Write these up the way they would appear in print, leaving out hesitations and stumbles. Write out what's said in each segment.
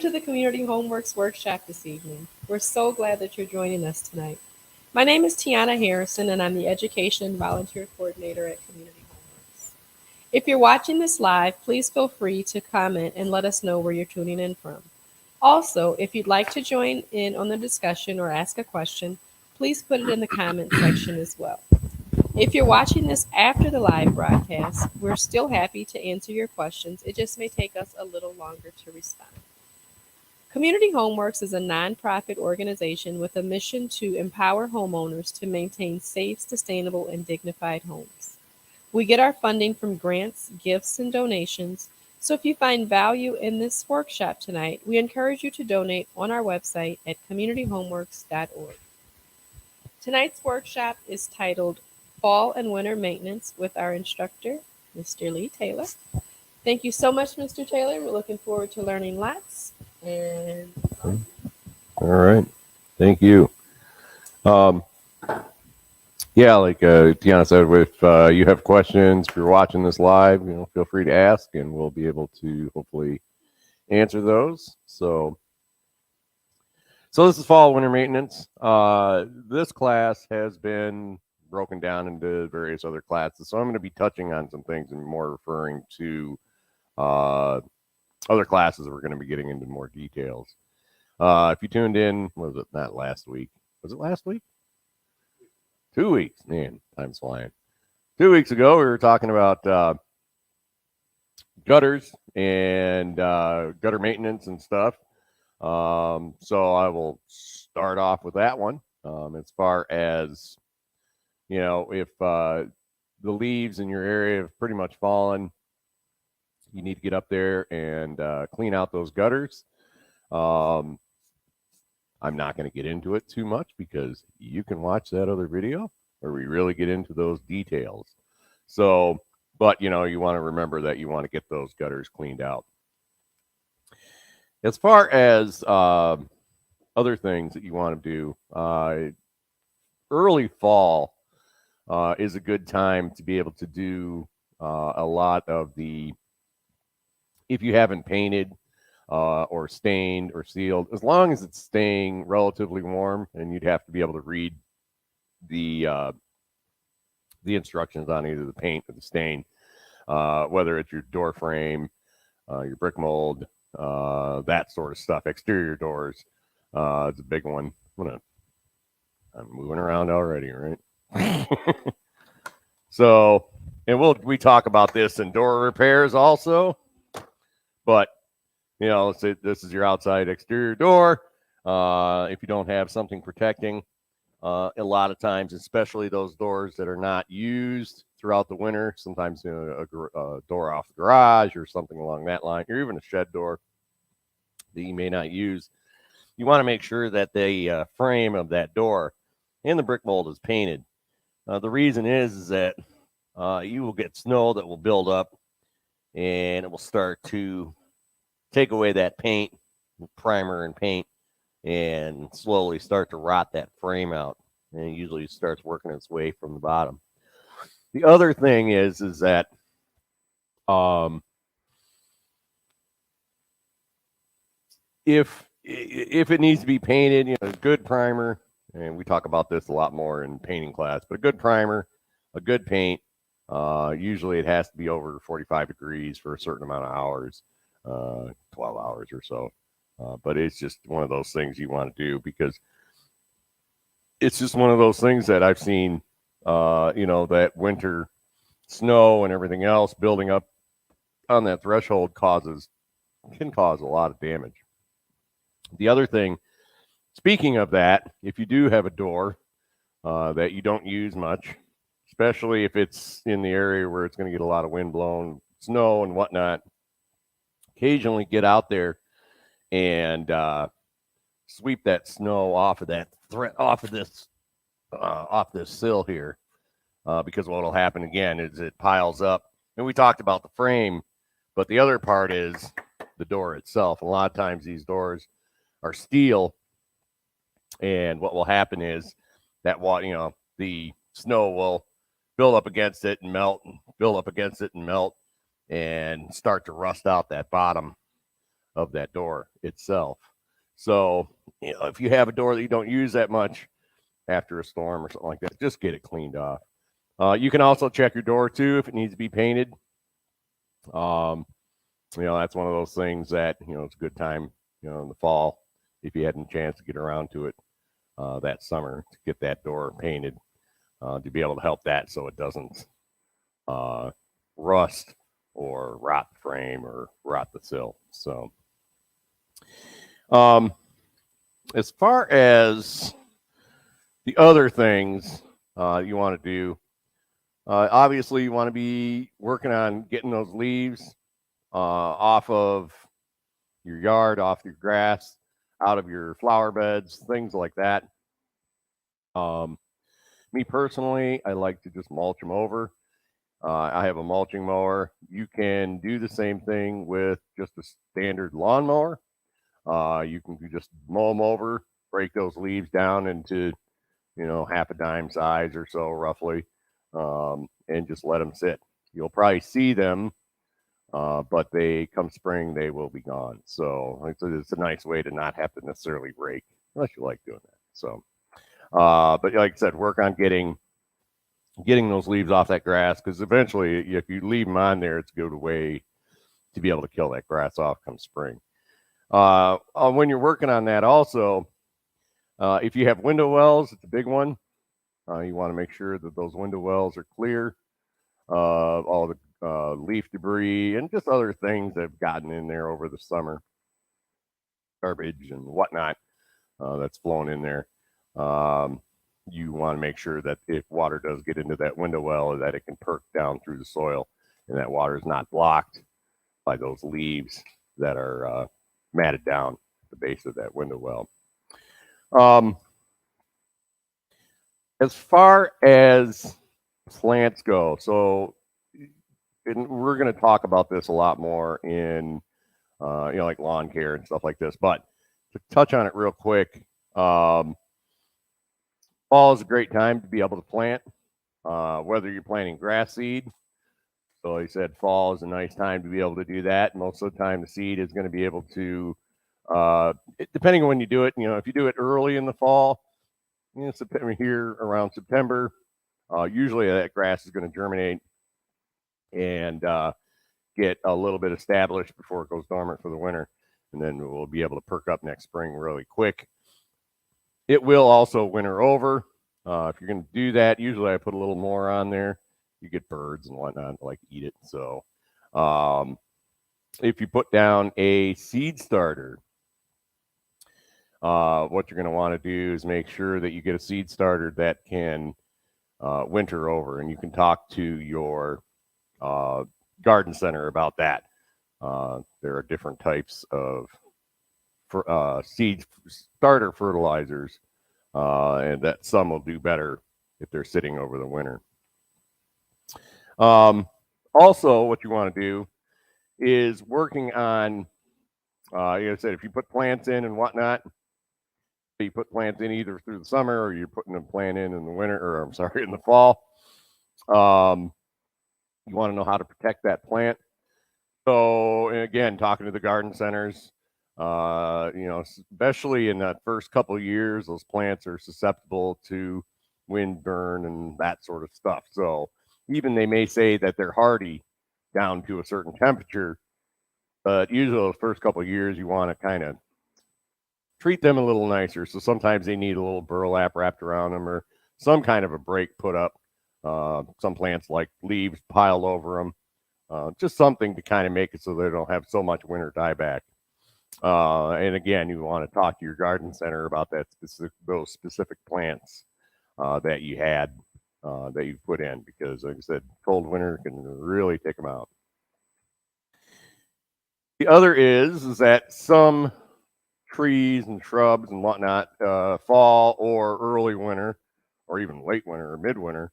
to the Community Homeworks Workshop this evening. We're so glad that you're joining us tonight. My name is Tiana Harrison, and I'm the Education and Volunteer Coordinator at Community Homeworks. If you're watching this live, please feel free to comment and let us know where you're tuning in from. Also, if you'd like to join in on the discussion or ask a question, please put it in the comment section as well. If you're watching this after the live broadcast, we're still happy to answer your questions. It just may take us a little longer to respond. Community Homeworks is a nonprofit organization with a mission to empower homeowners to maintain safe, sustainable, and dignified homes. We get our funding from grants, gifts, and donations. So if you find value in this workshop tonight, we encourage you to donate on our website at communityhomeworks.org. Tonight's workshop is titled Fall and Winter Maintenance with our instructor, Mr. Lee Taylor. Thank you so much, Mr. Taylor. We're looking forward to learning lots. And all right, thank you. Yeah, like Tiana said, if you have questions, if you're watching this live, feel free to ask, and we'll be able to hopefully answer those. So this is fall winter maintenance. This class has been broken down into various other classes, so I'm going to be touching on some things and more referring to other classes that we're going to be getting into more details. If you tuned in, was it not last week? Was it last week? 2 weeks. Man, time's flying. 2 weeks ago, we were talking about gutters and gutter maintenance and stuff. So I will start off with that one. As far as, if the leaves in your area have pretty much fallen, you need to get up there and clean out those gutters. I'm not going to get into it too much because you can watch that other video where we really get into those details. So, but you want to remember that you want to get those gutters cleaned out. As far as other things that you want to do, early fall is a good time to be able to do a lot of the, if you haven't painted or stained or sealed, as long as it's staying relatively warm, and you'd have to be able to read the instructions on either the paint or the stain, whether it's your door frame, your brick mold, that sort of stuff. Exterior doors, it's a big one. I'm moving around already, right? So, and we talk about this in door repairs also, but let's say this is your outside exterior door. If you don't have something protecting, a lot of times, especially those doors that are not used throughout the winter, sometimes a door off the garage or something along that line, or even a shed door that you may not use, you want to make sure that the frame of that door and the brick mold is painted. The reason is that you will get snow that will build up, and it will start to take away that paint, primer and paint, and slowly start to rot that frame out. And it usually starts working its way from the bottom. The other thing is that if it needs to be painted, a good primer, and we talk about this a lot more in painting class, but a good primer, a good paint, usually it has to be over 45 degrees for a certain amount of hours, 12 hours or so. But it's just one of those things you want to do, because it's just one of those things that I've seen, that winter snow and everything else building up on that threshold can cause a lot of damage. The other thing, speaking of that, if you do have a door that you don't use much, especially if it's in the area where it's going to get a lot of wind blown, snow and whatnot, occasionally get out there and sweep that snow off of this sill here, because what will happen again is it piles up. And we talked about the frame, but the other part is the door itself. A lot of times these doors are steel, and what will happen is that the snow will build up against it and melt, and build up against it and melt, and start to rust out that bottom of that door itself. So, if you have a door that you don't use that much after a storm or something like that, just get it cleaned off. You can also check your door too if it needs to be painted. Um, that's one of those things that it's a good time, in the fall if you hadn't a chance to get around to it that summer to get that door painted to be able to help that so it doesn't uh, rust or rot the frame or rot the sill. So, um, as far as the other things you want to do, obviously you want to be working on getting those leaves off of your yard, off your grass, out of your flower beds, things like that. Um, Me personally, I like to just mulch them over. I have a mulching mower. You can do the same thing with just a standard lawnmower. You can just mow them over, break those leaves down into, half a dime size or so, roughly, and just let them sit. You'll probably see them, but they come spring, they will be gone. So it's a nice way to not have to necessarily rake, unless you like doing that. So, but like I said, work on getting those leaves off that grass because eventually, if you leave them on there, it's a good way to be able to kill that grass off come spring. When you're working on that, also, if you have window wells, it's a big one. You want to make sure that those window wells are clear of all the leaf debris and just other things that have gotten in there over the summer, garbage and whatnot that's flown in there. You want to make sure that if water does get into that window well, that it can perk down through the soil and that water is not blocked by those leaves that are matted down at the base of that window well. As far as plants go, so we're going to talk about this a lot more in, like lawn care and stuff like this, but to touch on it real quick, fall is a great time to be able to plant, whether you're planting grass seed. So like I said, fall is a nice time to be able to do that. Most of the time, the seed is going to be able to, depending on when you do it, if you do it early in the fall, September here around September, usually that grass is going to germinate and get a little bit established before it goes dormant for the winter. And then we'll be able to perk up next spring really quick. It will also winter over. If you're going to do that, usually I put a little more on there. You get birds and whatnot to like eat it. So if you put down a seed starter, what you're going to want to do is make sure that you get a seed starter that can winter over, and you can talk to your garden center about that. There are different types of seed starter fertilizers, and that some will do better if they're sitting over the winter. Also, what you want to do is working on, like I said, if you put plants in and whatnot, you put plants in either through the summer or you're putting a plant in the winter, or I'm sorry, in the fall. You want to know how to protect that plant. So, and again, talking to the garden centers, especially in that first couple of years, those plants are susceptible to wind burn and that sort of stuff. So even they may say that they're hardy down to a certain temperature, but usually those first couple of years, you want to kind of treat them a little nicer. So sometimes they need a little burlap wrapped around them or some kind of a break put up. Some plants like leaves piled over them. Just something to kind of make it so they don't have so much winter dieback. And again, you want to talk to your garden center about those specific plants that you had that you put in, because like I said, cold winter can really take them out. The other is that some trees and shrubs and whatnot, fall or early winter, or even late winter or midwinter,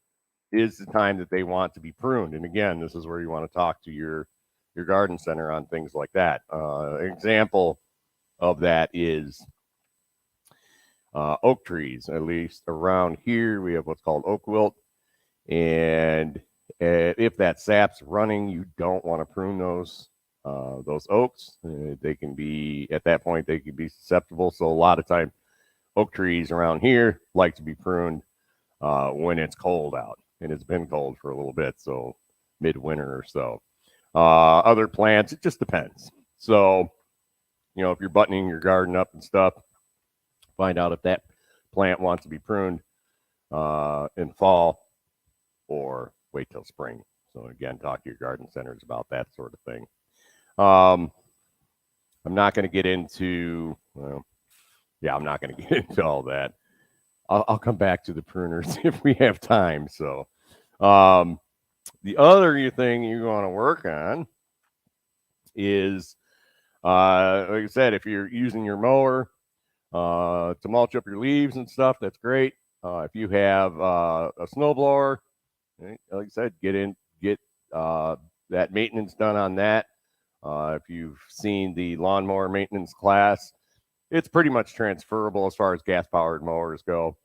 is the time that they want to be pruned. And again, this is where you want to talk to your garden center on things like that. An example of that is oak trees. At least around here, we have what's called oak wilt, and if that sap's running, you don't want to prune those Those oaks, they can be, at that point, they can be susceptible. So a lot of time, oak trees around here like to be pruned when it's cold out, and it's been cold for a little bit, so midwinter or so. Other plants, it just depends. So, if you're buttoning your garden up and stuff, find out if that plant wants to be pruned in fall or wait till spring. So again, talk to your garden centers about that sort of thing. I'm not going to get into, well, yeah, I'm not going to get into all that. I'll come back to the pruners if we have time. So, the other thing you want to work on is, like I said, if you're using your mower to mulch up your leaves and stuff, that's great. If you have a snowblower, like I said, get that maintenance done on that. If you've seen the lawnmower maintenance class, it's pretty much transferable as far as gas-powered mowers go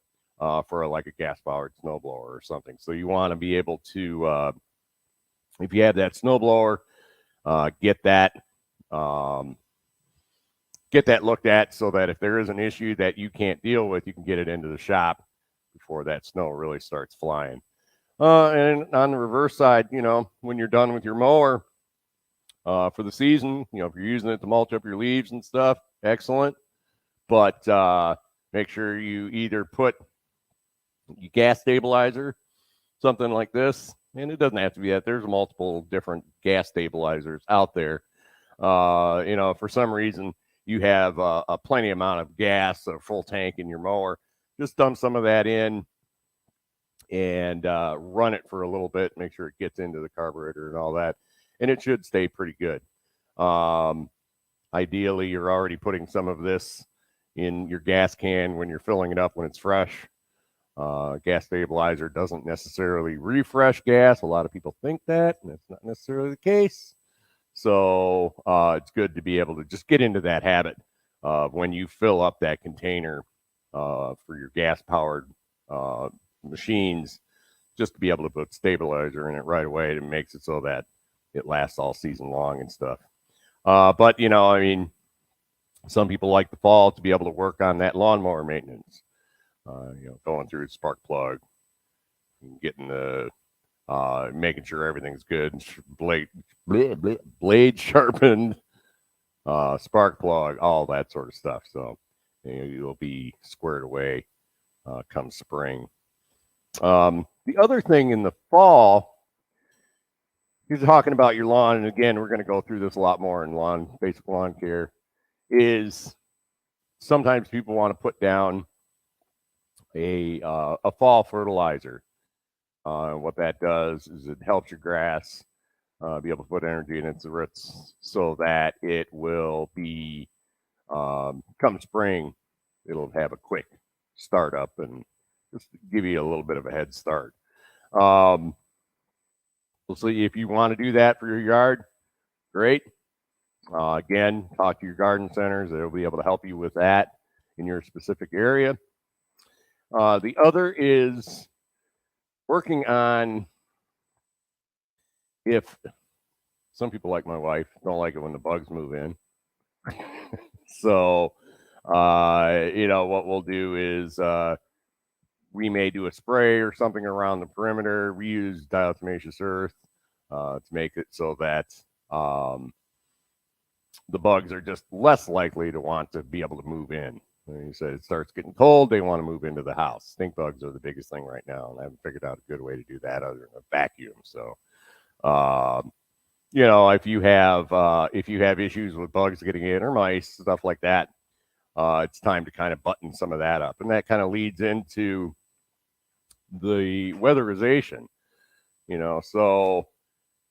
for like a gas-powered snowblower or something. So you want to be able to, if you have that snowblower, get that looked at so that if there is an issue that you can't deal with, you can get it into the shop before that snow really starts flying. And on the reverse side, when you're done with your mower for the season, if you're using it to mulch up your leaves and stuff, excellent. But make sure you either put your gas stabilizer, something like this, and it doesn't have to be that. There's multiple different gas stabilizers out there. For some reason, you have a plenty amount of gas, a full tank in your mower. Just dump some of that in and run it for a little bit, make sure it gets into the carburetor and all that, and it should stay pretty good. Ideally, you're already putting some of this in your gas can when you're filling it up when it's fresh. Gas stabilizer doesn't necessarily refresh gas. A lot of people think that, and that's not necessarily the case. So it's good to be able to just get into that habit of when you fill up that container for your gas-powered machines, just to be able to put stabilizer in it right away. It makes it so that it lasts all season long and stuff. But some people like the fall to be able to work on that lawnmower maintenance. Going through the spark plug, getting the making sure everything's good, blade sharpened, spark plug, all that sort of stuff. So you'll be squared away come spring. The other thing in the fall, you're talking about your lawn, and again, we're going to go through this a lot more in basic lawn care, is sometimes people want to put down a fall fertilizer. What that does is it helps your grass be able to put energy in its roots so that it will be, come spring, it'll have a quick startup and just give you a little bit of a head start. So if you want to do that for your yard, great. Again, talk to your garden centers. They'll be able to help you with that in your specific area. The other is working on, if some people like my wife don't like it when the bugs move in. So, what we'll do is we may do a spray or something around the perimeter. We use diatomaceous earth to make it so that the bugs are just less likely to want to be able to move in. When you said it starts getting cold, they want to move into the house. Stink bugs are the biggest thing right now, and I haven't figured out a good way to do that other than a vacuum. So, if you have issues with bugs getting in or mice, stuff like that, it's time to kind of button some of that up, and that kind of leads into the weatherization. So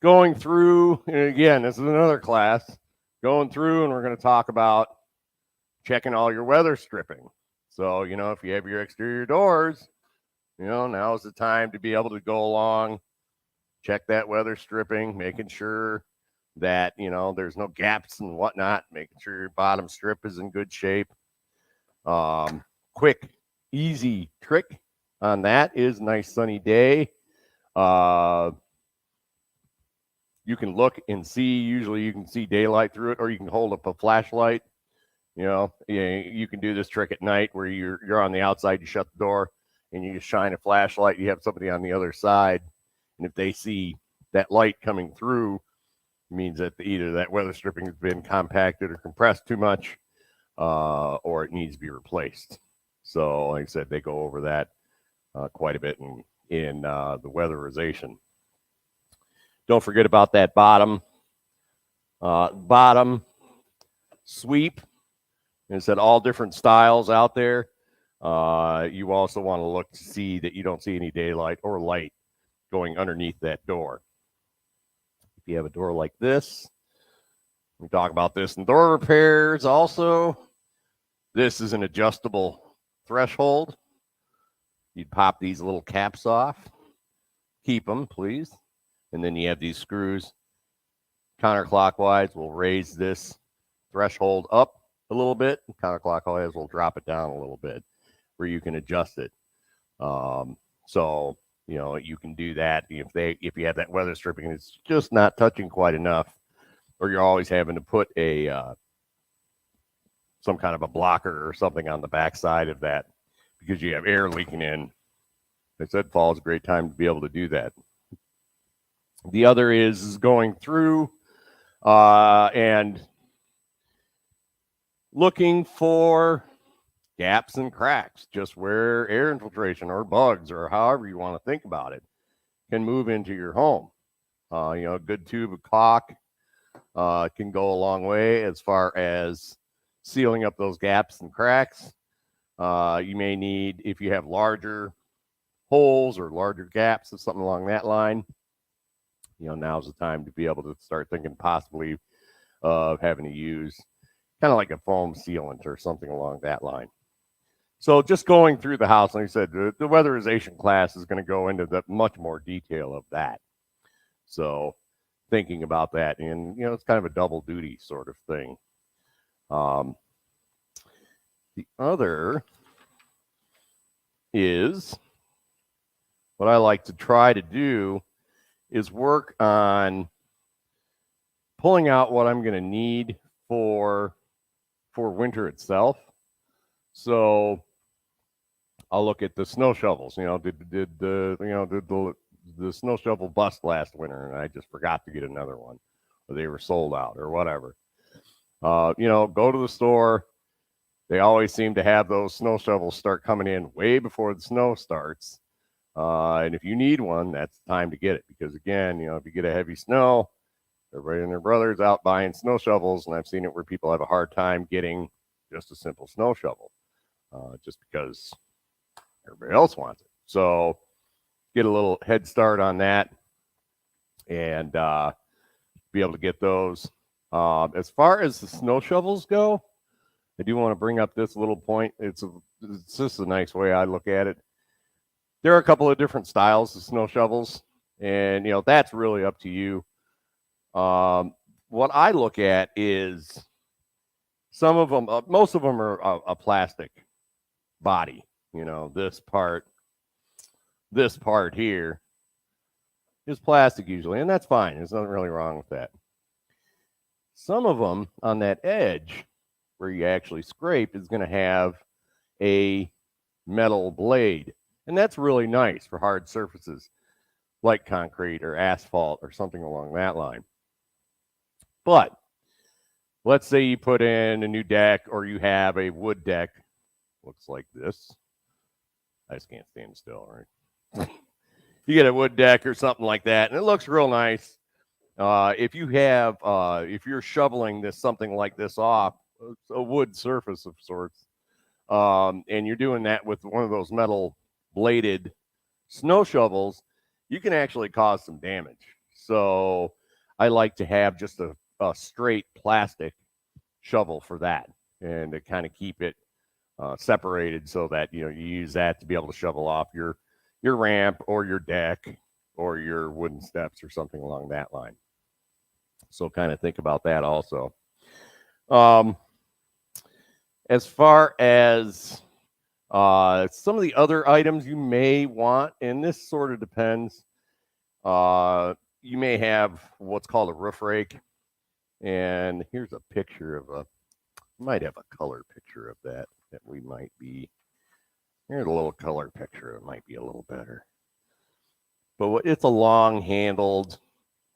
going through, and again, this is another class going through, and we're going to talk about checking all your weather stripping. So, if you have your exterior doors, now is the time to be able to go along, check that weather stripping, making sure that, there's no gaps and whatnot, making sure your bottom strip is in good shape. Quick, easy trick on that is nice sunny day. you can look and see. Usually you can see daylight through it, or you can hold up a flashlight. You can do this trick at night where you're on the outside, you shut the door, and you just shine a flashlight. You have somebody on the other side, and if they see that light coming through, it means that either that weather stripping has been compacted or compressed too much, or it needs to be replaced. So, like I said, they go over that quite a bit in the weatherization. Don't forget about that bottom sweep. And it said all different styles out there. You also want to look to see that you don't see any daylight or light going underneath that door. If you have a door like this, we talk about this in door repairs also. This is an adjustable threshold. You'd pop these little caps off. Keep them, please. And then you have these screws counterclockwise. We'll raise this threshold up a little bit. Counterclockwise will drop it down a little bit where you can adjust it. So you can do that if you have that weather stripping and it's just not touching quite enough, or you're always having to put some kind of a blocker or something on the back side of that because you have air leaking in. I said fall is a great time to be able to do that. The other is going through and looking for gaps and cracks, just where air infiltration or bugs or however you want to think about it can move into your home. A good tube of caulk can go a long way as far as sealing up those gaps and cracks. You may need, if you have larger holes or larger gaps or something along that line, now's the time to be able to start thinking possibly of having to use kind of like a foam sealant or something along that line. So just going through the house, like I said, the weatherization class is going to go into the much more detail of that. So thinking about that, and it's kind of a double duty sort of thing. The other is what I like to try to do is work on pulling out what I'm going to need for winter itself. So I'll look at the snow shovels. Did the snow shovel bust last winter and I just forgot to get another one, or they were sold out or whatever. Go to the store. They always seem to have those snow shovels start coming in way before the snow starts. And if you need one, that's the time to get it. Because again, if you get a heavy snow, everybody and their brother's out buying snow shovels. And I've seen it where people have a hard time getting just a simple snow shovel, just because everybody else wants it. So get a little head start on that and be able to get those. As far as the snow shovels go, I do want to bring up this little point. It's just a nice way I look at it. There are a couple of different styles of snow shovels, and that's really up to you. What I look at is some of them, most of them are a plastic body. This part here is plastic usually, and that's fine. There's nothing really wrong with that. Some of them on that edge where you actually scrape is going to have a metal blade. And that's really nice for hard surfaces like concrete or asphalt or something along that line. But let's say you put in a new deck or you have a wood deck. Looks like this. I just can't stand still, right? You get a wood deck or something like that, and it looks real nice. If you're shoveling something like this off, a wood surface of sorts, and you're doing that with one of those metal bladed snow shovels, you can actually cause some damage. So I like to have just a straight plastic shovel for that, and to kind of keep it separated so that you use that to be able to shovel off your ramp or your deck or your wooden steps or something along that line. So kind of think about that also. As far as some of the other items you may want, and this sort of depends. you may have what's called a roof rake. And here's a picture of a, might have a color picture of that we might be. Here's a little color picture. It might be a little better. But it's a long handled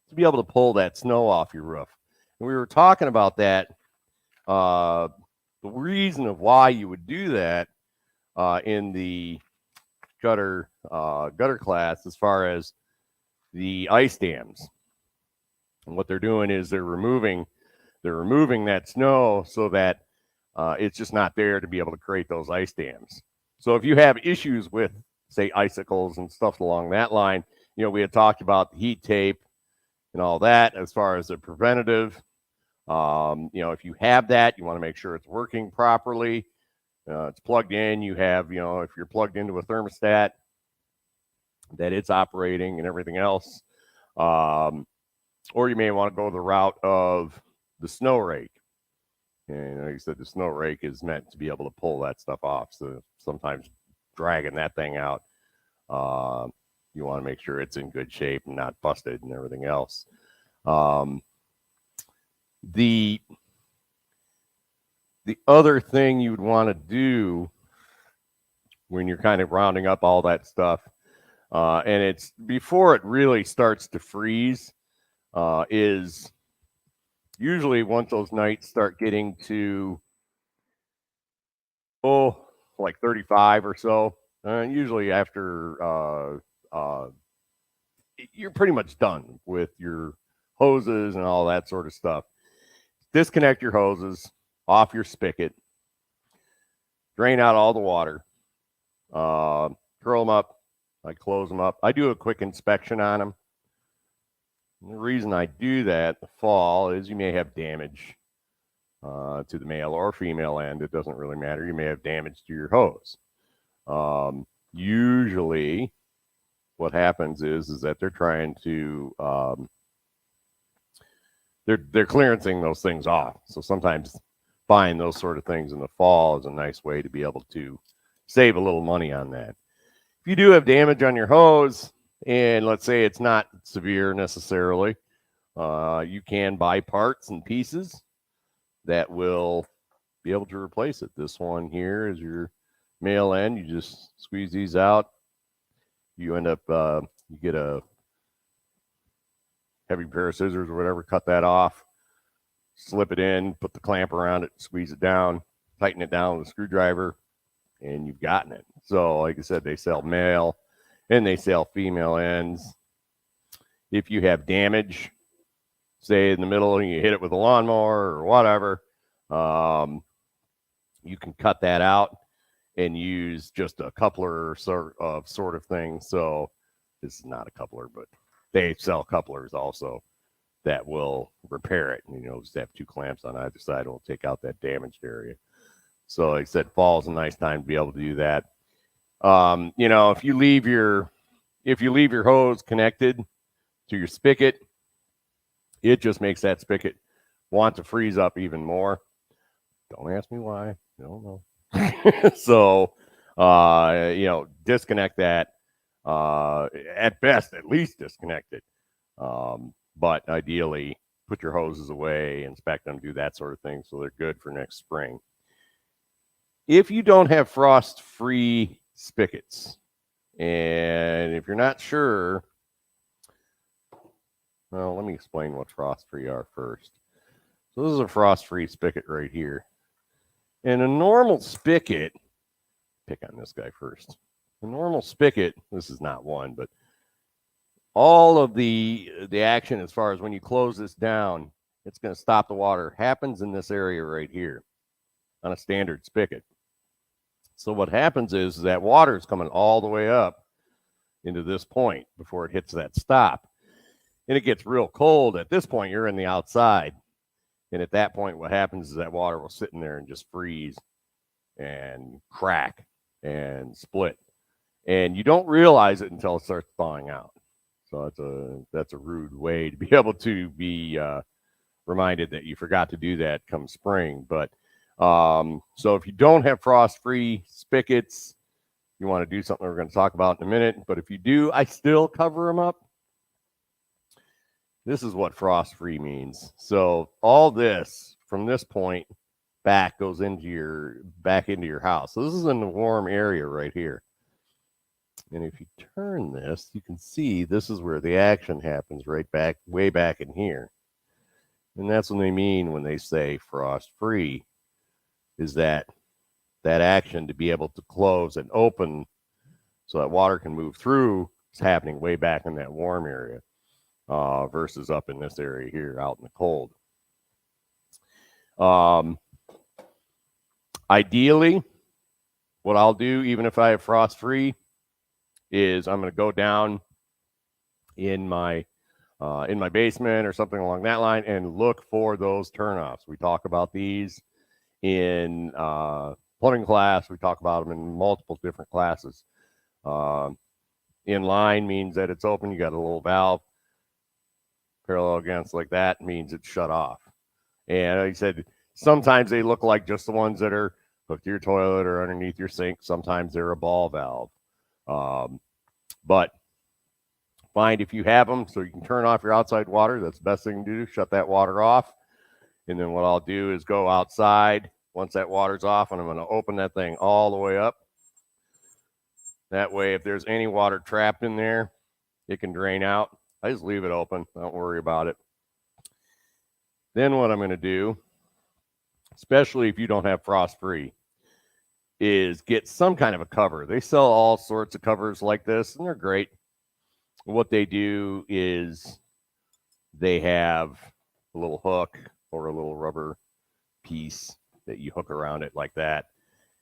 to be able to pull that snow off your roof. And we were talking about that. The reason of why you would do that in the gutter class, as far as the ice dams, and what they're doing is they're removing that snow so that it's just not there to be able to create those ice dams. So if you have issues with, say, icicles and stuff along that line, we had talked about the heat tape and all that as far as the preventative. If you have that, you want to make sure it's working properly. It's plugged in. You have, if you're plugged into a thermostat, that it's operating and everything else. Or you may want to go the route of the snow rake. And like I said, the snow rake is meant to be able to pull that stuff off. So sometimes dragging that thing out, you want to make sure it's in good shape and not busted and everything else. The other thing you would want to do when you're kind of rounding up all that stuff, and it's before it really starts to freeze, is usually once those nights start getting to like 35 or so, usually after you're pretty much done with your hoses and all that sort of stuff. Disconnect your hoses off your spigot, drain out all the water, curl them up, I close them up. I do a quick inspection on them. And the reason I do that in the fall is you may have damage to the male or female end. It doesn't really matter. You may have damage to your hose. Usually what happens is that they're trying to they're clearancing those things off. So sometimes buying those sort of things in the fall is a nice way to be able to save a little money on that. If you do have damage on your hose, and let's say it's not severe necessarily, you can buy parts and pieces that will be able to replace it. This one here is your male end. You just squeeze these out. You end up, you get a heavy pair of scissors or whatever, cut that off, slip it in, put the clamp around it, squeeze it down, tighten it down with a screwdriver, and you've gotten it. So like I said, they sell male and they sell female ends. If you have damage, say in the middle and you hit it with a lawnmower or whatever, you can cut that out and use just a coupler sort of thing. So this is not a coupler, but they sell couplers also that will repair it. Just have two clamps on either side. It'll take out that damaged area. So like I said, fall is a nice time to be able to do that. If you leave your hose connected to your spigot, it just makes that spigot want to freeze up even more. Don't ask me why. I don't know. So, disconnect that. At best, at least disconnect it. But ideally, put your hoses away, inspect them, do that sort of thing so they're good for next spring. If you don't have frost-free spigots, and if you're not sure, well, let me explain what frost-free are first. So this is a frost-free spigot right here. And a normal spigot, pick on this guy first. A normal spigot, this is not one, but all of the action as far as when you close this down, it's going to stop the water, happens in this area right here on a standard spigot. So what happens is that water is coming all the way up into this point before it hits that stop. And it gets real cold. At this point, you're in the outside. And at that point, what happens is that water will sit in there and just freeze and crack and split. And you don't realize it until it starts thawing out. So that's a rude way to be able to be reminded that you forgot to do that come spring. But so if you don't have frost-free spigots, you want to do something we're going to talk about in a minute. But if you do, I still cover them up. this is what frost-free means. So all this from this point back goes into your house. So this is in the warm area right here. And if you turn this, you can see this is where the action happens, right back, way back in here. And that's what they mean when they say frost-free, is that action to be able to close and open so that water can move through is happening way back in that warm area versus up in this area here out in the cold. Ideally, what I'll do, even if I have frost-free, is I'm going to go down in my basement or something along that line and look for those turnoffs. We talk about these in plumbing class. We talk about them in multiple different classes. In line means that it's open. You got a little valve. Parallel against like that means it's shut off. And like I said, sometimes they look like just the ones that are hooked to your toilet or underneath your sink. Sometimes they're a ball valve. But find if you have them so you can turn off your outside water. That's the best thing to do. Shut that water off. And then what I'll do is go outside once that water's off, and I'm going to open that thing all the way up. That way, if there's any water trapped in there, it can drain out. I just leave it open. Don't worry about it. Then what I'm going to do, especially if you don't have frost-free, is get some kind of a cover. They sell all sorts of covers like this, and they're great. What they do is they have a little hook or a little rubber piece that you hook around it like that,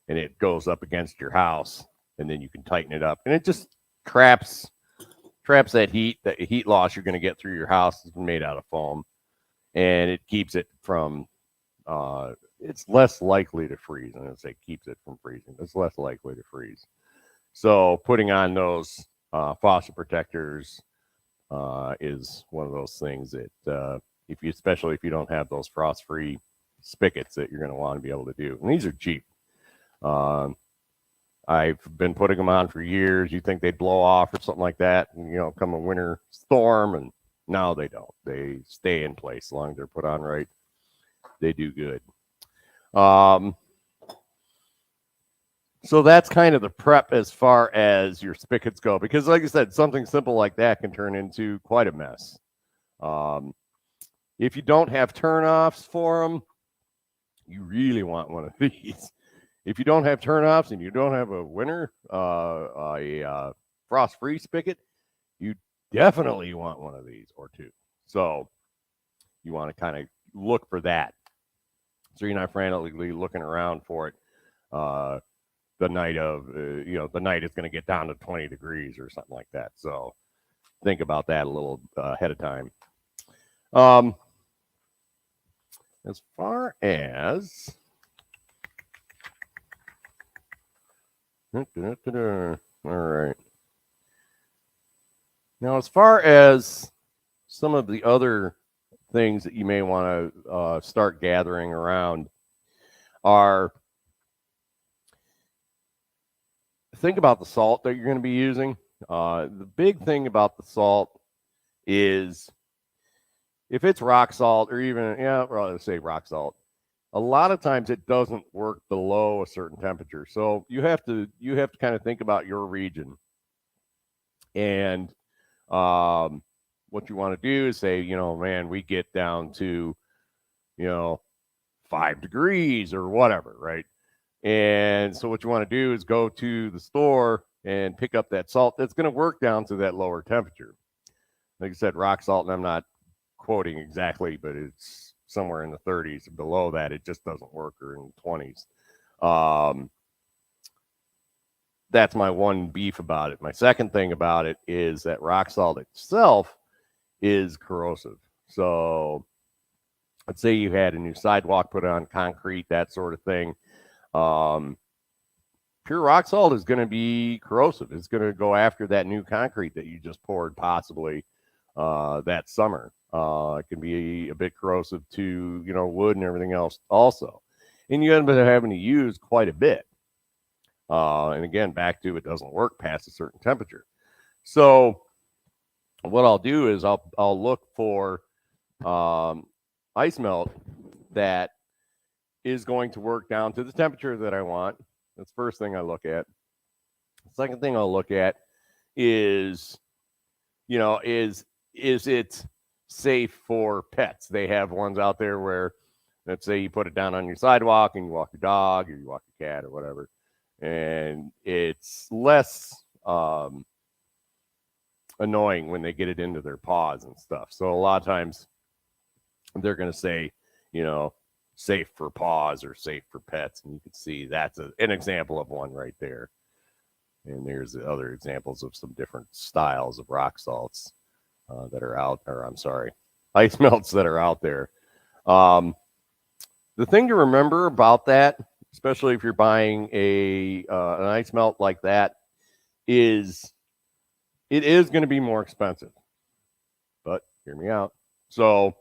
and it goes up against your house, and then you can tighten it up, and it just traps that heat loss you're going to get through your house. It's made out of foam, and it keeps it from it's less likely to freeze. I'm going to say keeps it from freezing. It's less likely to freeze. So putting on those faucet protectors is one of those things that especially if you don't have those frost-free spigots, that you're going to want to be able to do. And these are cheap. I've been putting them on for years. You think they'd blow off or something like that, and come a winter storm, and no, they don't. They stay in place as long as they're put on right. They do good. So that's kind of the prep as far as your spigots go, because like I said, something simple like that can turn into quite a mess. If you don't have turnoffs for them, you really want one of these. If you don't have turnoffs and you don't have a frost-free spigot, you definitely want one of these or two. So you want to kind of look for that, so you're not frantically looking around for it. The night is going to get down to 20 degrees or something like that. So think about that a little ahead of time. As far as all right. Now, as far as some of the other things that you may want to start gathering around are, think about the salt that you're going to be using. The big thing about the salt is if it's rock salt, or even, rather say rock salt, a lot of times it doesn't work below a certain temperature. So you have to kind of think about your region. And what you want to do is say, man, we get down to, 5 degrees or whatever, right? And so what you want to do is go to the store and pick up that salt that's going to work down to that lower temperature. Like I said, rock salt, and I'm not quoting exactly, but it's somewhere in the 30s. Below that, it just doesn't work, or in the 20s. That's my one beef about it. My second thing about it is that rock salt itself is corrosive. So let's say you had a new sidewalk put on, concrete, that sort of thing. Pure rock salt is going to be corrosive. It's going to go after that new concrete that you just poured possibly that summer. It can be a bit corrosive to, wood and everything else also. And you end up having to use quite a bit. And again, back to it doesn't work past a certain temperature. So what I'll do is I'll look for um, ice melt that is going to work down to the temperature that I want. That's the first thing I look at. The second thing I'll look at is, is it safe for pets? They have ones out there where, let's say you put it down on your sidewalk and you walk your dog or you walk your cat or whatever, and it's less annoying when they get it into their paws and stuff. So a lot of times they're going to say, safe for paws or safe for pets. And you can see that's an example of one right there. And there's other examples of some different styles of rock salts that are out, or I'm sorry, ice melts that are out there. The thing to remember about that, especially if you're buying an ice melt like that, is it is going to be more expensive. But hear me out. So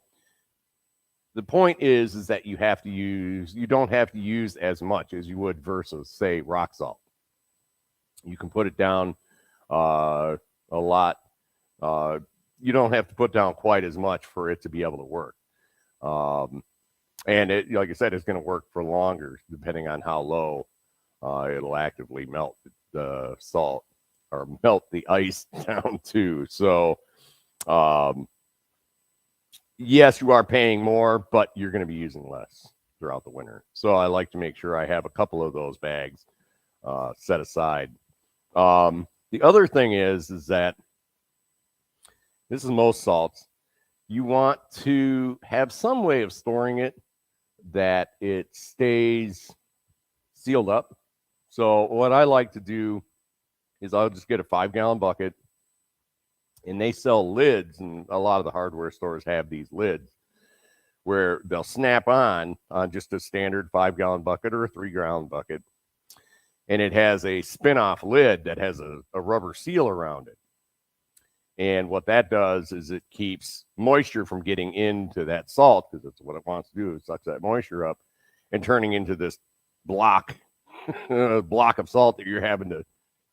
the point is that you don't have to use as much as you would versus, say, rock salt. You can put it down a lot. You don't have to put down quite as much for it to be able to work. And it, like I said, it's going to work for longer depending on how low it'll actively melt the salt or melt the ice down to. So, yes, you are paying more, but you're going to be using less throughout the winter. So I like to make sure I have a couple of those bags set aside. The other thing is that this is most salts. You want to have some way of storing it that it stays sealed up. So what I like to do is I'll just get a 5-gallon bucket, and they sell lids, and a lot of the hardware stores have these lids where they'll snap on just a standard 5-gallon bucket or a 3-gallon bucket. And it has a spin-off lid that has a rubber seal around it. And what that does is it keeps moisture from getting into that salt, because it's what it wants to do, is suck that moisture up and turning into this block of salt that you're having to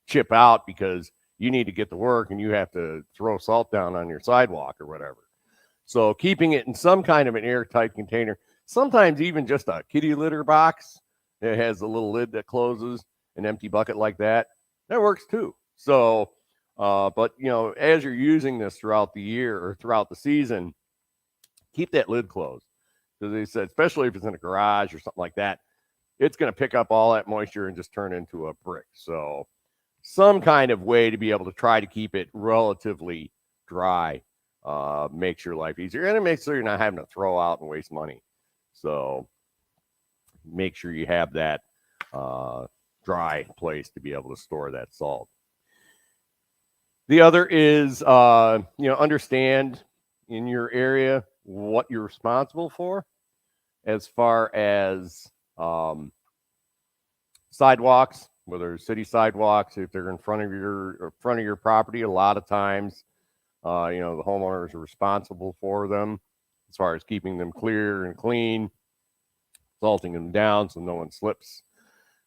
chip out because you need to get to work and you have to throw salt down on your sidewalk or whatever. So keeping it in some kind of an airtight container, sometimes even just a kitty litter box that has a little lid that closes, an empty bucket like that works too. So, but as you're using this throughout the year or throughout the season, keep that lid closed. Because they said, especially if it's in a garage or something like that, it's going to pick up all that moisture and just turn into a brick. So some kind of way to be able to try to keep it relatively dry makes your life easier. And it makes sure you're not having to throw out and waste money. So make sure you have that dry place to be able to store that salt. The other is, understand in your area what you're responsible for as far as sidewalks, whether city sidewalks, if they're in front of your property. A lot of times, the homeowners are responsible for them as far as keeping them clear and clean, salting them down so no one slips,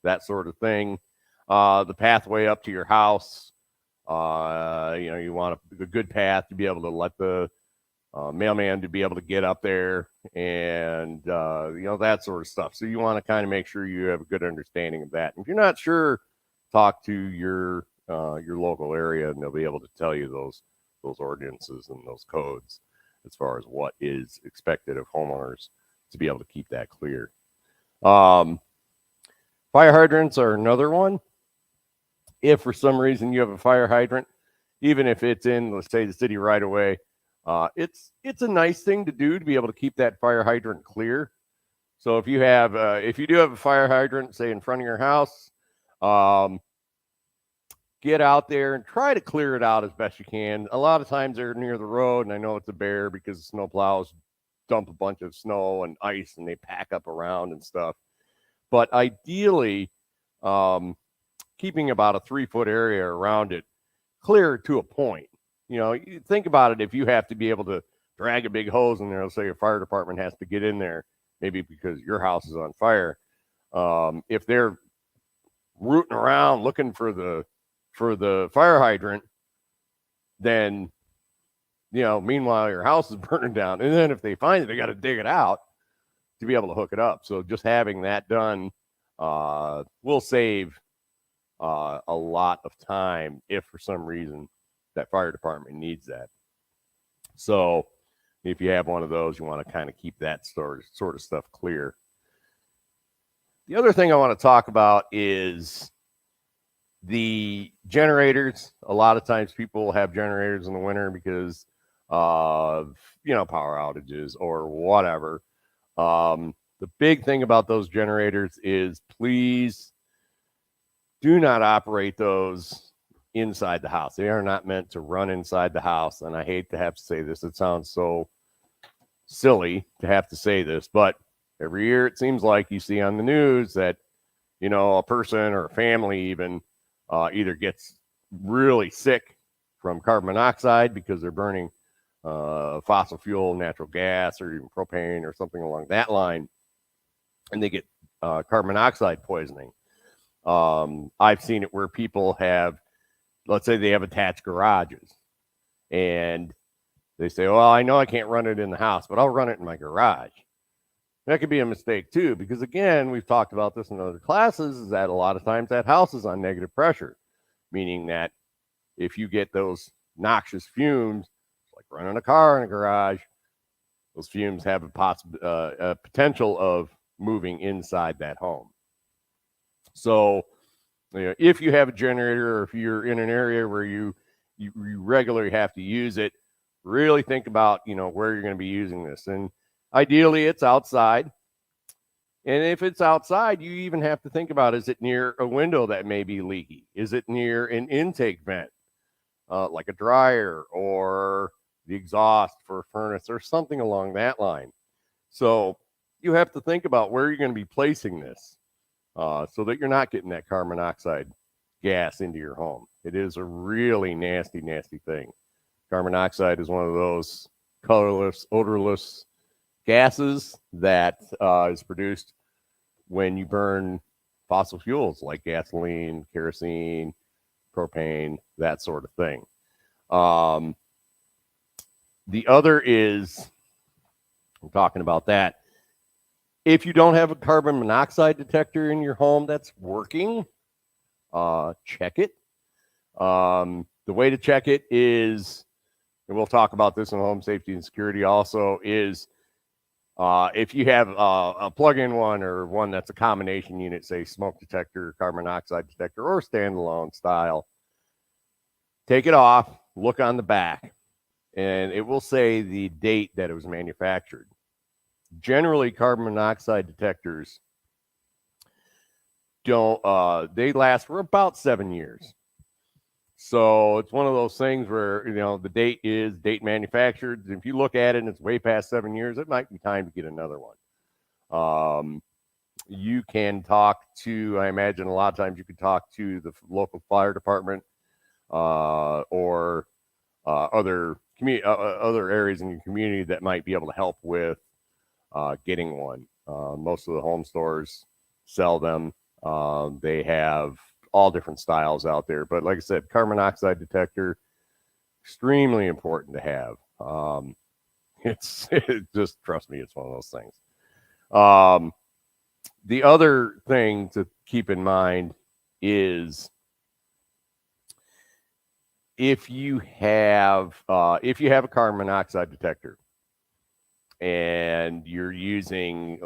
that sort of thing. The pathway up to your house, you want a good path to be able to let the mailman to be able to get up there and, that sort of stuff. So you want to kind of make sure you have a good understanding of that. If you're not sure, talk to your local area and they'll be able to tell you those ordinances and those codes as far as what is expected of homeowners to be able to keep that clear. Fire hydrants are another one. If for some reason you have a fire hydrant, even if it's in, let's say, the city right away, it's a nice thing to do to be able to keep that fire hydrant clear. So if you do have a fire hydrant, say in front of your house, get out there and try to clear it out as best you can. A lot of times they're near the road, and I know it's a bear because the snow plows dump a bunch of snow and ice and they pack up around and stuff. But ideally, keeping about a 3-foot area around it clear to a point. You think about it, if you have to be able to drag a big hose in there, let's say your fire department has to get in there, maybe because your house is on fire. If they're rooting around looking for the fire hydrant, then Meanwhile, your house is burning down. And then if they find it, they got to dig it out to be able to hook it up. So just having that done will save a lot of time if for some reason that fire department needs that. So if you have one of those, you want to kind of keep that sort of stuff clear. The other thing I want to talk about is the generators. A lot of times people have generators in the winter because of power outages or whatever. The big thing about those generators is please do not operate those inside the house. They are not meant to run inside the house. And I hate to have to say this. It sounds so silly to have to say this, but every year it seems like you see on the news that, a person or a family even either gets really sick from carbon monoxide because they're burning fossil fuel, natural gas, or even propane or something along that line, and they get carbon monoxide poisoning. I've seen it where people have, let's say they have attached garages, and they say, well, I know I can't run it in the house, but I'll run it in my garage. That could be a mistake too, because again, we've talked about this in other classes, is that a lot of times that house is on negative pressure, meaning that if you get those noxious fumes, like running a car in a garage, those fumes have a potential of moving inside that home. So, if you have a generator, or if you're in an area where you regularly have to use it, really think about where you're going to be using this, and ideally it's outside. And if it's outside, you even have to think about, is it near a window that may be leaky? Is it near an intake vent, like a dryer or the exhaust for a furnace or something along that line? So you have to think about where you're going to be placing this so that you're not getting that carbon monoxide gas into your home. It is a really nasty, nasty thing. Carbon monoxide is one of those colorless, odorless gases that is produced when you burn fossil fuels like gasoline, kerosene, propane, that sort of thing. The other is, I'm talking about that. If you don't have a carbon monoxide detector in your home that's working, check it. The way to check it is, and we'll talk about this in home safety and security also, is if you have a plug-in one or one that's a combination unit, say smoke detector, carbon monoxide detector, or standalone style, take it off, look on the back, and it will say the date that it was manufactured. Generally, carbon monoxide detectors they last for about 7 years. So it's one of those things where, the date is date manufactured. If you look at it and it's way past 7 years, it might be time to get another one. You can talk to, I imagine a lot of times you could talk to the local fire department or other areas in your community that might be able to help with getting one. Most of the home stores sell them. They have all different styles out there, but like I said, carbon monoxide detector, extremely important to have. It just, trust me, it's one of those things. The other thing to keep in mind is if you have a carbon monoxide detector and you're using,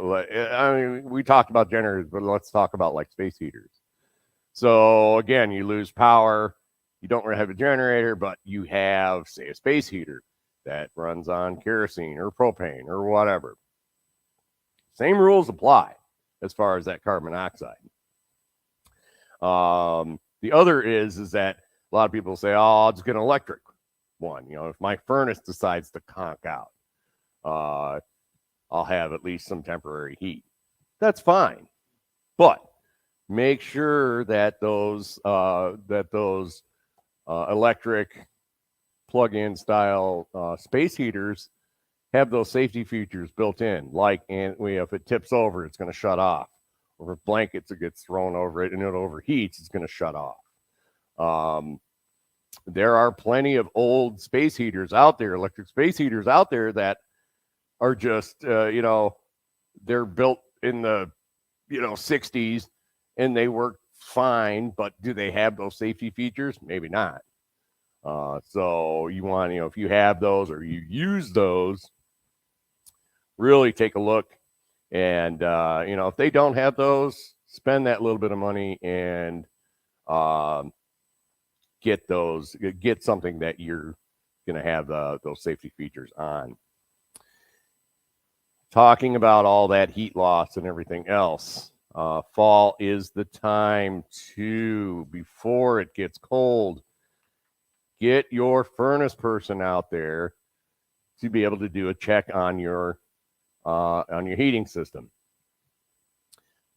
we talked about generators, but let's talk about like space heaters. So again, you lose power, you don't really have a generator, but you have, say, a space heater that runs on kerosene or propane or whatever. Same rules apply as far as that carbon monoxide. The other is that a lot of people say, oh, I'll just get an electric one. If my furnace decides to conk out, I'll have at least some temporary heat. That's fine. But make sure that those electric plug-in style space heaters have those safety features built in, like, and if it tips over, it's going to shut off. Or if blankets gets thrown over it and it overheats, it's going to shut off. There are plenty of old space heaters out there, electric space heaters out there that are just, they're built in the, 60s and they work fine, but do they have those safety features? Maybe not. So you want, if you have those or you use those, really take a look. And, if they don't have those, spend that little bit of money and um, get something that you're going to have those safety features on. Talking about all that heat loss and everything else, fall is the time to, before it gets cold, get your furnace person out there to be able to do a check on your heating system.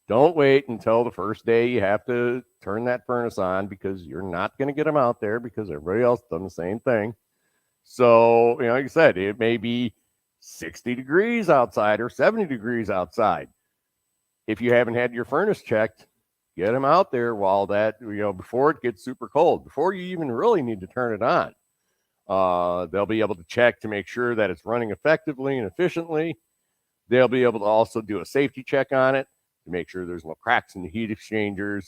Don't wait until the first day you have to turn that furnace on, because you're not going to get them out there because everybody else done the same thing. So, like I said, it may be 60 degrees outside or 70 degrees outside. If you haven't had your furnace checked, get them out there while that, before it gets super cold, before you even really need to turn it on. They'll be able to check to make sure that it's running effectively and efficiently. They'll be able to also do a safety check on it to make sure there's no cracks in the heat exchangers,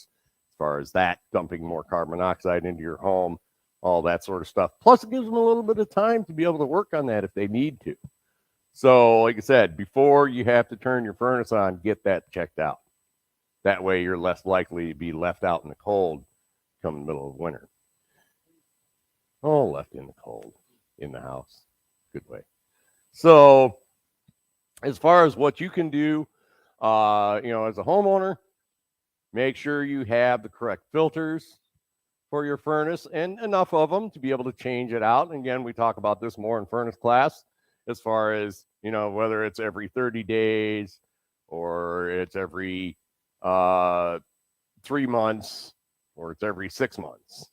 as far as that dumping more carbon monoxide into your home, all that sort of stuff. Plus, it gives them a little bit of time to be able to work on that if they need to. So, like I said, before you have to turn your furnace on, get that checked out. That way you're less likely to be left out in the cold come the middle of winter. Oh, left in the cold in the house. Good way. So, as far as what you can do, as a homeowner, make sure you have the correct filters for your furnace and enough of them to be able to change it out. And again, we talk about this more in furnace class, as far as, whether it's every 30 days or it's every 3 months or it's every 6 months.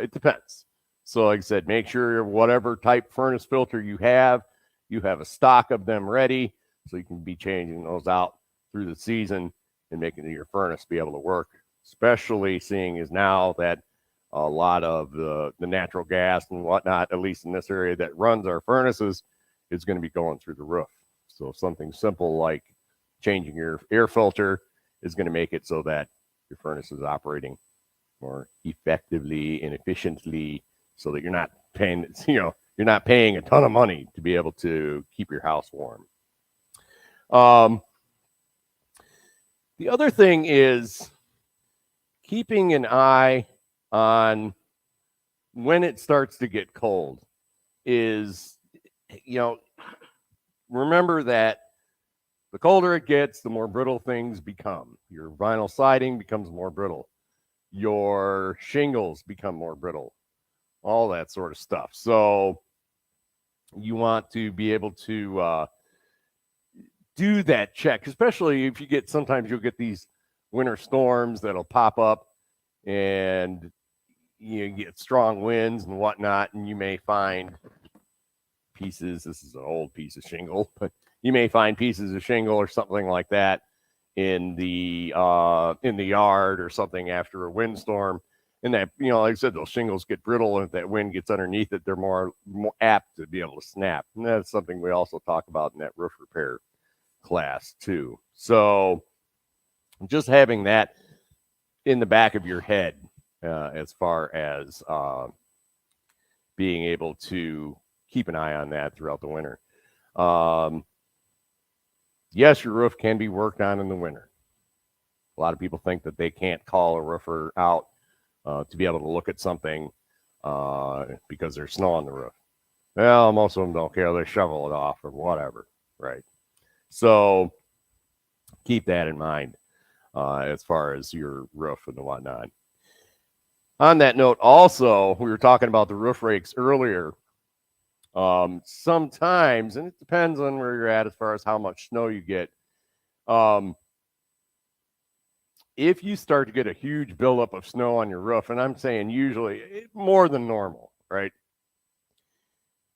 It depends. So like I said, make sure whatever type furnace filter you have a stock of them ready, so you can be changing those out through the season and making your furnace be able to work, especially seeing as now that a lot of the natural gas and whatnot, at least in this area that runs our furnaces, is going to be going through the roof. So something simple like changing your air filter is going to make it so that your furnace is operating more effectively and efficiently, so that you're not paying a ton of money to be able to keep your house warm. The other thing is keeping an eye on when it starts to get cold. Is, remember that the colder it gets, the more brittle things become. Your vinyl siding becomes more brittle. Your shingles become more brittle. All that sort of stuff. So you want to be able to do that check, especially if sometimes you'll get these winter storms that'll pop up and you get strong winds and whatnot, and you may find pieces. This is an old piece of shingle, but you may find pieces of shingle or something like that in the yard or something after a windstorm. And that, like I said, those shingles get brittle, and if that wind gets underneath it, they're more apt to be able to snap. And that's something we also talk about in that roof repair class too. So just having that in the back of your head, as far as being able to keep an eye on that throughout the winter. Yes, your roof can be worked on in the winter. A lot of people think that they can't call a roofer out to be able to look at something because there's snow on the roof. Well, most of them don't care. They shovel it off or whatever, right? So keep that in mind as far as your roof and whatnot. On that note, also, we were talking about the roof rakes earlier. Sometimes, and it depends on where you're at as far as how much snow you get. If you start to get a huge buildup of snow on your roof, and I'm saying usually more than normal, right?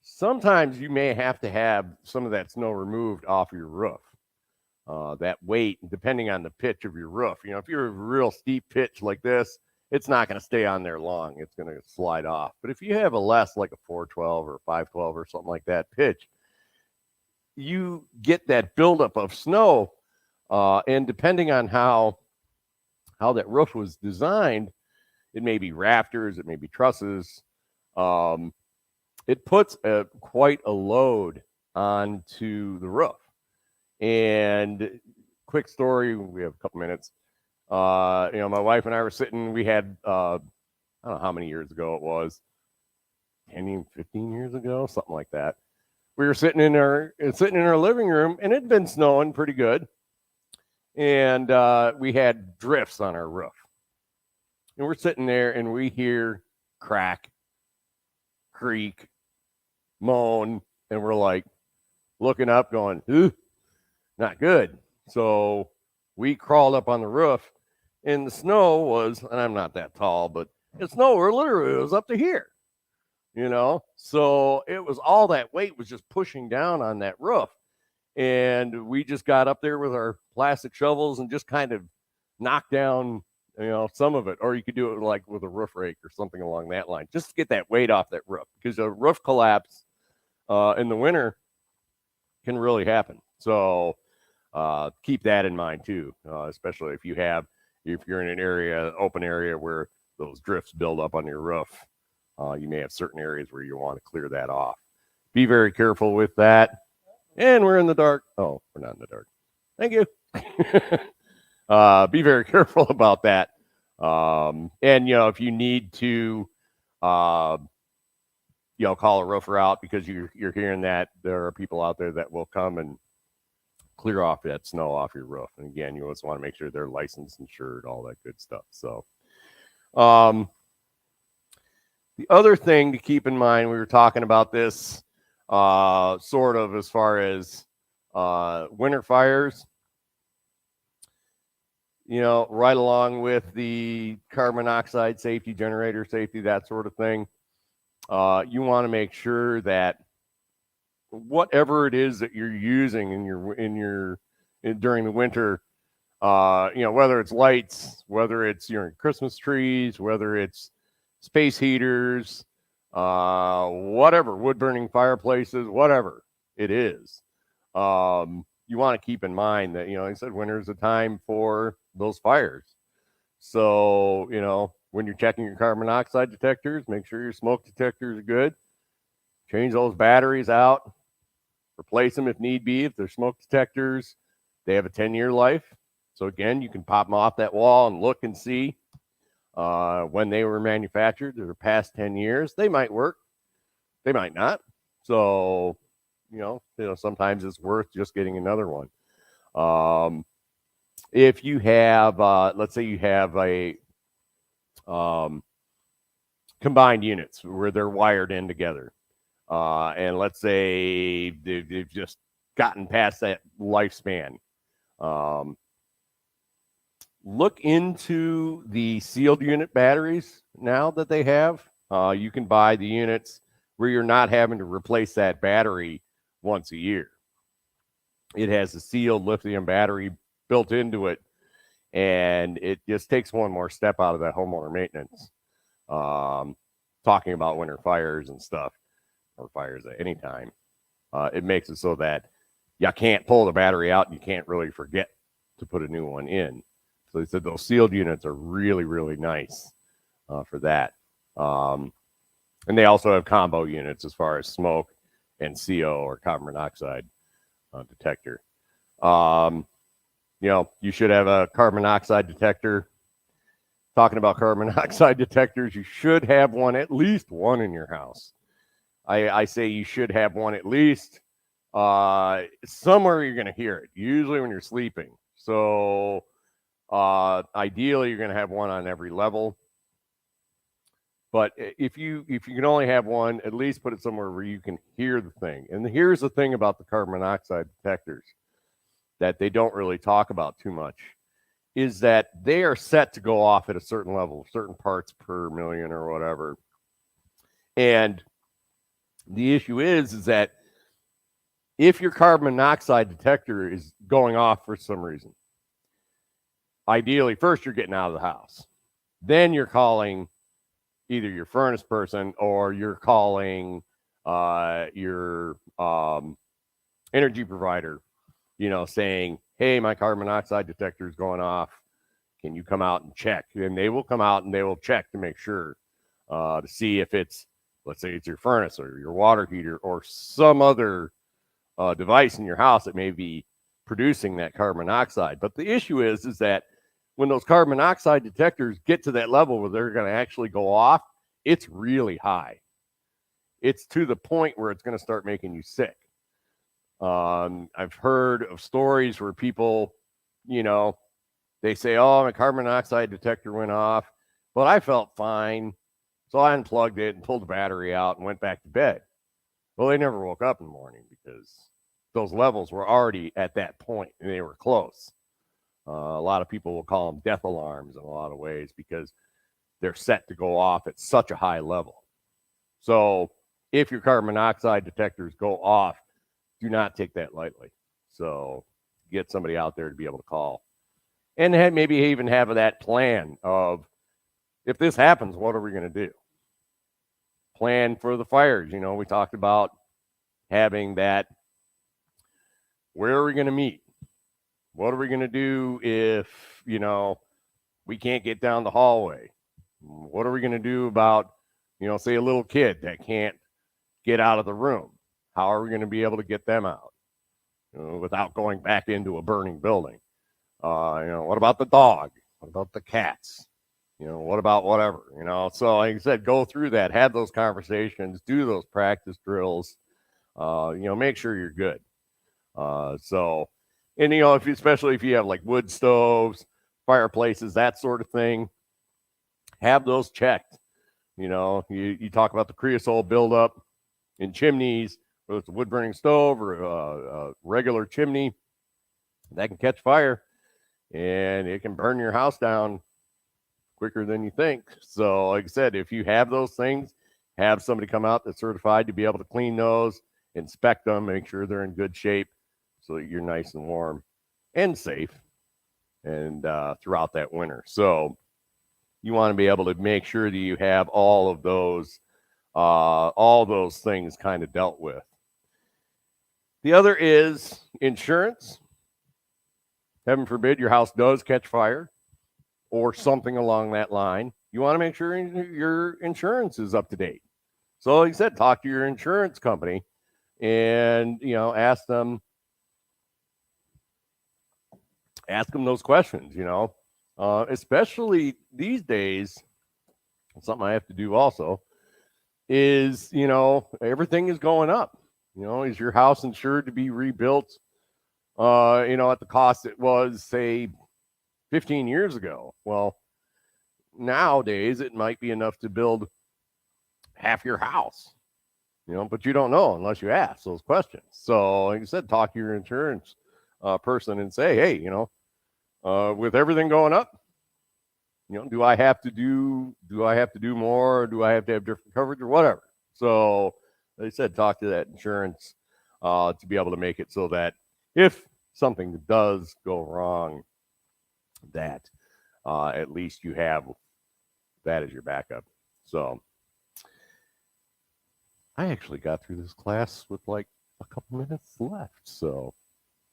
Sometimes you may have to have some of that snow removed off your roof. That weight, depending on the pitch of your roof. If you're a real steep pitch like this, it's not going to stay on there long. It's going to slide off. But if you have a less, like a 412 or 512 or something like that pitch, you get that buildup of snow. And depending on how that roof was designed, it may be rafters, it may be trusses. Um, it puts quite a load onto the roof. And quick story, we have a couple minutes. My wife and I were sitting, we had, I don't know how many years ago it was, 10, 15 years ago, something like that. We were sitting in our living room, and it'd been snowing pretty good. And we had drifts on our roof. And we're sitting there, and we hear crack, creak, moan, and we're like looking up going, ooh, not good. So we crawled up on the roof, and the snow was, and I'm not that tall, but the snow literally was up to here, so it was all that weight was just pushing down on that roof. And we just got up there with our plastic shovels and just kind of knocked down, some of it. Or you could do it like with a roof rake or something along that line, just to get that weight off that roof, because a roof collapse in the winter can really happen. So keep that in mind too, especially if you're in an open area where those drifts build up on your roof. You may have certain areas where you want to clear that off. Be very careful with that. And we're in the dark. Oh, we're not in the dark. Thank you. Be very careful about that. And if you need to, call a roofer out because you're hearing that there are people out there that will come and clear off that snow off your roof. And again, you always want to make sure they're licensed, insured, all that good stuff. So, the other thing to keep in mind, we were talking about this sort of as far as winter fires, right along with the carbon monoxide safety, generator safety, that sort of thing. You want to make sure that whatever it is that you're using during the winter, whether it's lights, whether it's your Christmas trees, whether it's space heaters, whatever, wood burning fireplaces, whatever it is, you want to keep in mind that, like I said, winter is a time for those fires. So, when you're checking your carbon monoxide detectors, make sure your smoke detectors are good. Change those batteries out, replace them if need be. If they're smoke detectors, they have a 10-year life. So again, you can pop them off that wall and look and see when they were manufactured. They're past 10 years. They might work, they might not. So, sometimes it's worth just getting another one. If you have, let's say you have a combined units where they're wired in together, and let's say they've just gotten past that lifespan, look into the sealed unit batteries now that they have. You can buy the units where you're not having to replace that battery once a year. It has a sealed lithium battery built into it, and it just takes one more step out of that homeowner maintenance. Talking about winter fires and stuff, or fires at any time, it makes it so that you can't pull the battery out and you can't really forget to put a new one in. So they said those sealed units are really, really nice for that. And they also have combo units as far as smoke and CO, or carbon monoxide detector. You should have a carbon monoxide detector. Talking about carbon monoxide detectors, you should have one, at least one in your house. I say you should have one at least somewhere you're going to hear it, usually when you're sleeping. So ideally, you're going to have one on every level. But if you can only have one, at least put it somewhere where you can hear the thing. And here's the thing about the carbon monoxide detectors that they don't really talk about too much, is that they are set to go off at a certain level, certain parts per million or whatever. And the issue is that if your carbon monoxide detector is going off for some reason, ideally, first you're getting out of the house. then you're calling either your furnace person or you're calling your energy provider, saying, hey, my carbon monoxide detector is going off. Can you come out and check? And they will come out and they will check to make sure to see if it's, let's say it's your furnace or your water heater or some other device in your house that may be producing that carbon monoxide. But the issue is that when those carbon monoxide detectors get to that level where they're going to actually go off, it's really high. It's to the point where it's going to start making you sick. I've heard of stories where people, they say, oh, my carbon monoxide detector went off, but I felt fine. So I unplugged it and pulled the battery out and went back to bed. Well, they never woke up in the morning because those levels were already at that point and they were close. A lot of people will call them death alarms in a lot of ways because they're set to go off at such a high level. So if your carbon monoxide detectors go off, do not take that lightly. So get somebody out there to be able to call. And maybe even have that plan of, if this happens, what are we going to do? Plan for the fires. We talked about having that. Where are we going to meet? What are we going to do if, we can't get down the hallway? What are we going to do about, say a little kid that can't get out of the room? How are we going to be able to get them out without going back into a burning building? What about the dog? What about the cats? What about whatever? So like I said, go through that, have those conversations, do those practice drills, make sure you're good. And especially if you have like wood stoves, fireplaces, that sort of thing, have those checked. You talk about the creosote buildup in chimneys, whether it's a wood burning stove or a regular chimney, that can catch fire and it can burn your house down quicker than you think. So like I said, if you have those things, have somebody come out that's certified to be able to clean those, inspect them, make sure they're in good shape so that you're nice and warm and safe and throughout that winter. So you want to be able to make sure that you have all those things kind of dealt with. The other is insurance. Heaven forbid your house does catch fire or something along that line. You want to make sure your insurance is up to date. So like I said, talk to your insurance company and, ask them those questions, especially these days. Something I have to do also is, everything is going up. Is your house insured to be rebuilt, at the cost it was, say, 15 years ago? Well, nowadays it might be enough to build half your house, but you don't know unless you ask those questions. So like I said, talk to your insurance person and say, hey, with everything going up, do I have to do more? Or do I have to have different coverage or whatever? So like I said, talk to that insurance to be able to make it so that if something does go wrong, that at least you have that as your backup. So I actually got through this class with like a couple minutes left. So,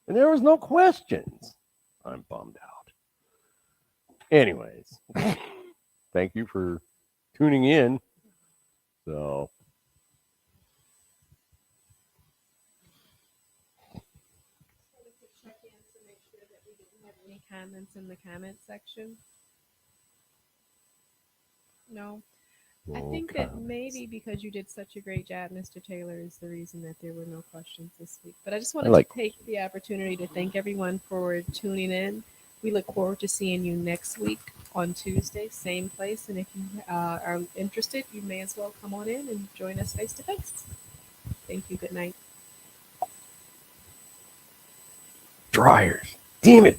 and there was no questions. I'm bummed out. Anyways, thank you for tuning in. So, Check in to make sure that we didn't have any comments in the comment section. No. I think that maybe because you did such a great job, Mr. Taylor, is the reason that there were no questions this week. But I just wanted to take the opportunity to thank everyone for tuning in. We look forward to seeing you next week on Tuesday, same place. And if you are interested, you may as well come on in and join us face to face. Thank you. Good night. Dryers. Damn it.